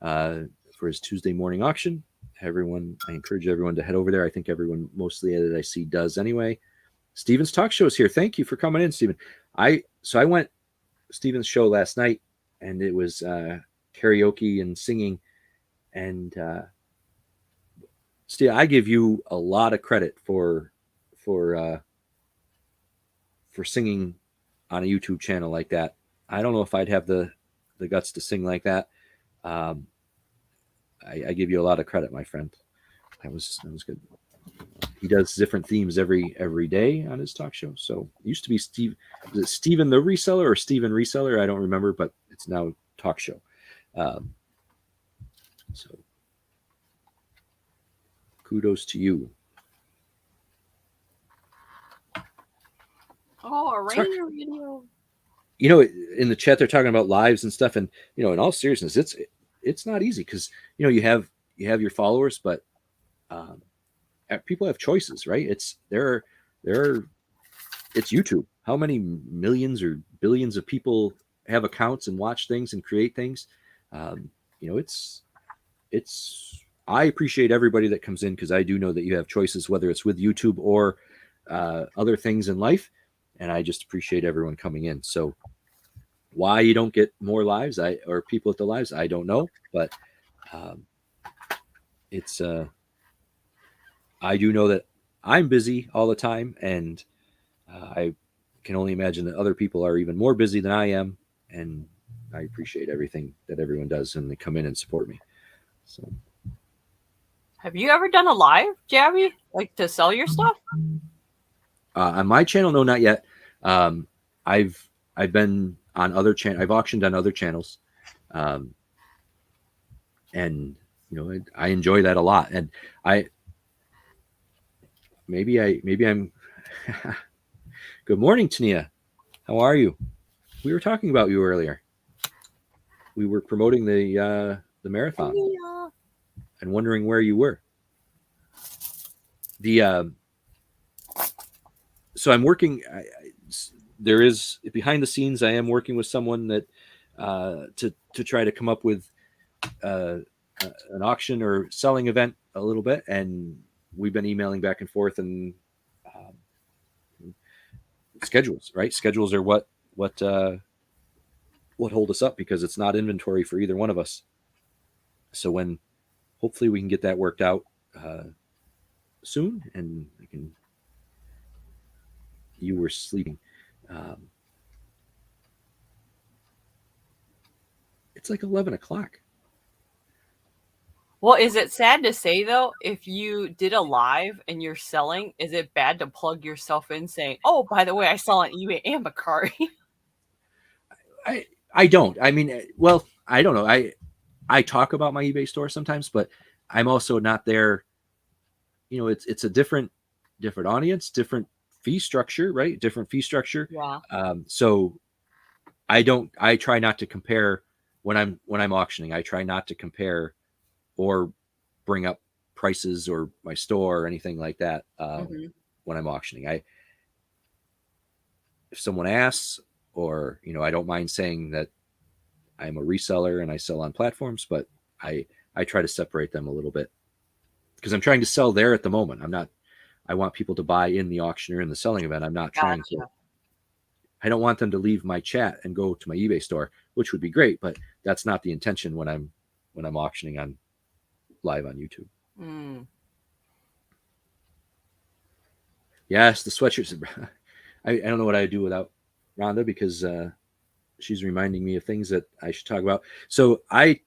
for his Tuesday morning auction. I encourage everyone to head over there. I think everyone mostly that I see does anyway. Steven's talk show is here. Thank you for coming in, Steven. I went Steven's show last night, and it was karaoke and singing. And Steve, I give you a lot of credit for singing on a YouTube channel like that. I don't know if I'd have the guts to sing like that. I give you a lot of credit, my friend. That was good. He does different themes every day on his talk show. So it used to be Steve. Is it Steven the Reseller or Steven Reseller? I don't remember, but it's now talk show. So kudos to you. Oh, a It's hard. ranger video. You know, in the chat they're talking about lives and stuff, and you know, in all seriousness, it's not easy because you know you have your followers, but um, people have choices, right? It's YouTube. How many millions or billions of people have accounts and watch things and create things? You know, it's. I appreciate everybody that comes in because I do know that you have choices, whether it's with YouTube or other things in life, and I just appreciate everyone coming in. So why you don't get more lives, or people at the lives, I don't know, but um, it's. I do know that I'm busy all the time, and I can only imagine that other people are even more busy than I am, and I appreciate everything that everyone does, and they come in and support me. So, Have you ever done a live, Jabby? Like to sell your stuff? on my channel, no, not yet. Um, I've been on other I've auctioned on other channels, um, and you know I enjoy that a lot. And I maybe I'm. Good morning, Tania. How are you? We were talking about you earlier. We were promoting the marathon Yeah. and wondering where you were. The so I'm working. There is behind the scenes. I am working with someone that to try to come up with uh, an auction or selling event a little bit, and we've been emailing back and forth and schedules. Right, schedules are what hold us up because it's not inventory for either one of us. So when hopefully we can get that worked out soon, and I can. You were sleeping. Um, it's like 11 o'clock. Well, is it sad to say though, if you did a live and you're selling, is it bad to plug yourself in saying, "Oh, by the way, I sell on eBay and Macari"? I don't. I mean, well, I don't know. I talk about my eBay store sometimes, but I'm also not there. You know, it's a different audience, different fee structure, right? Different fee structure. Yeah. So I try not to compare when I'm auctioning. I try not to compare or bring up prices or my store or anything like that when I'm auctioning. If someone asks, or you know, I don't mind saying that I'm a reseller and I sell on platforms, but I try to separate them a little bit because I'm trying to sell there at the moment. I'm not. I want people to buy in the auction or in the selling event. I'm not trying to. I don't want them to leave my chat and go to my eBay store, which would be great, but that's not the intention when I'm auctioning on live on YouTube. Mm. Yes, the sweatshirts. I don't know what I'd do without Rhonda because she's reminding me of things that I should talk about. So I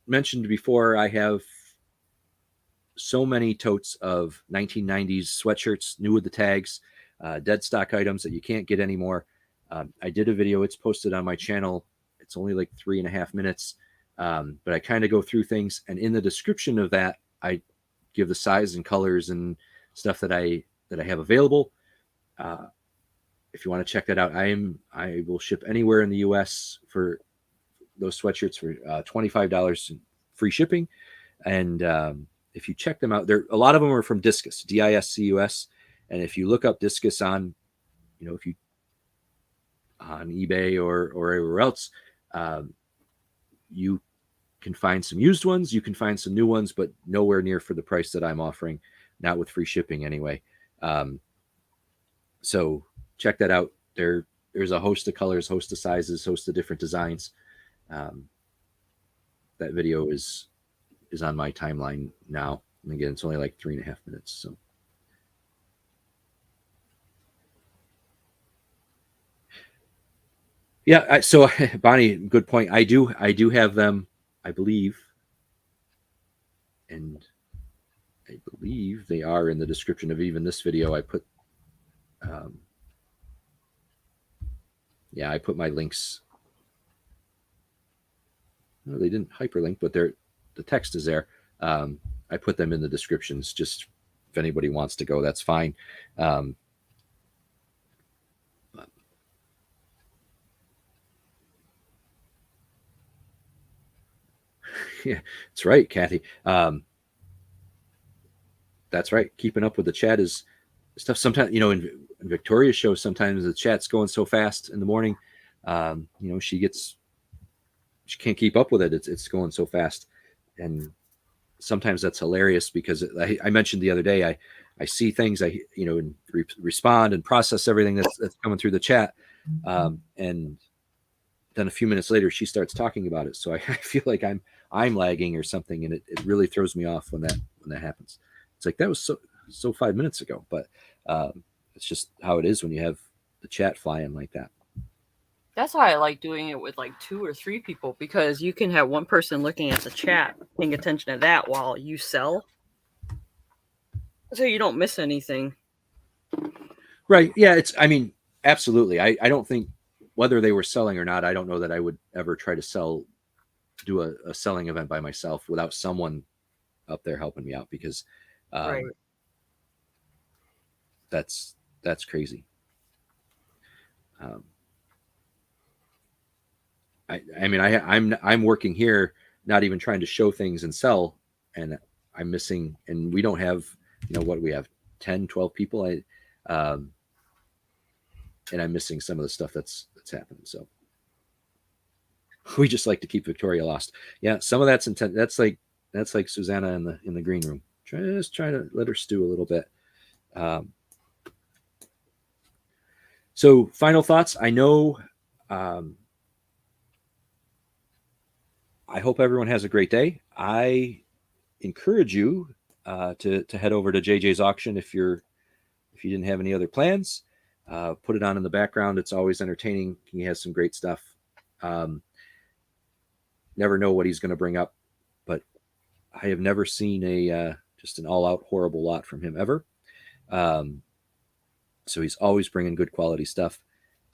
mentioned before I have so many totes of 1990s sweatshirts, new with the tags, dead stock items that you can't get anymore. I did a video. It's posted on my channel. It's only like 3.5 minutes, but I kind of go through things. And in the description of that, I give the size and colors and stuff that I have available. If you want to check that out, I will ship anywhere in the U.S. for those sweatshirts for $25 free shipping. And if you check them out, a lot of them are from Discus, DISCUS. And if you look up Discus on, you know, if you on eBay or everywhere else, you can find some used ones, you can find some new ones, but nowhere near for the price that I'm offering, not with free shipping anyway. So check that out. There's a host of colors, host of sizes, host of different designs. That video is on my timeline now. And again, it's only like 3.5 minutes. So yeah. So Bonnie, good point. I do have them, I believe, and I believe they are in the description of even this video. I put, I put my links. No, they didn't hyperlink, but the text is there. I put them in the descriptions. Just if anybody wants to go, that's fine. But Yeah, that's right, Kathy. That's right. Keeping up with the chat is stuff. Sometimes, in Victoria's show, sometimes the chat's going so fast in the morning. She can't keep up with it. It's going so fast, and sometimes that's hilarious because I mentioned the other day I see things and respond and process everything that's coming through the chat, and then a few minutes later she starts talking about it. So I feel like I'm lagging or something, and it really throws me off when that happens. It's like that was so 5 minutes ago, but it's just how it is when you have the chat flying like that. That's why I like doing it with like 2 or 3 people, because you can have one person looking at the chat, paying attention to that while you sell, so you don't miss anything. Right. Yeah. Absolutely. I don't think whether they were selling or not, I don't know that I would ever try to do a selling event by myself without someone up there helping me out, because Right. that's crazy. I'm working here, not even trying to show things and sell, and I'm missing, and we don't have, what we have, 10, 12 people. And I'm missing some of the stuff that's happening. So we just like to keep Victoria lost. Yeah, some of that's intent. That's like Susanna in the green room. Just try to let her stew a little bit. So final thoughts. I know. I hope everyone has a great day. I encourage you to head over to JJ's auction if you didn't have any other plans. Put it on in the background. It's always entertaining. He has some great stuff. Never know what he's going to bring up, but I have never seen just an all-out horrible lot from him ever. So he's always bringing good quality stuff.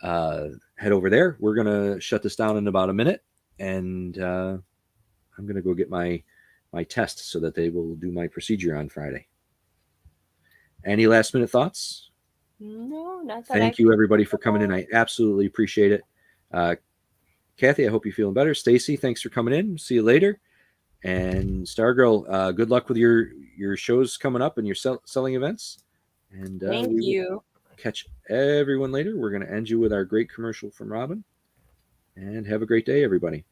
Head over there. We're going to shut this down in about a minute, and I'm going to go get my test so that they will do my procedure on Friday. Any last minute thoughts? No, not that. Thank you, everybody, for coming in. I absolutely appreciate it. Kathy, I hope you're feeling better. Stacy, thanks for coming in. See you later. And Stargirl, good luck with your shows coming up and your selling events. And Thank you. Catch everyone later. We're going to end you with our great commercial from Robin. And have a great day, everybody.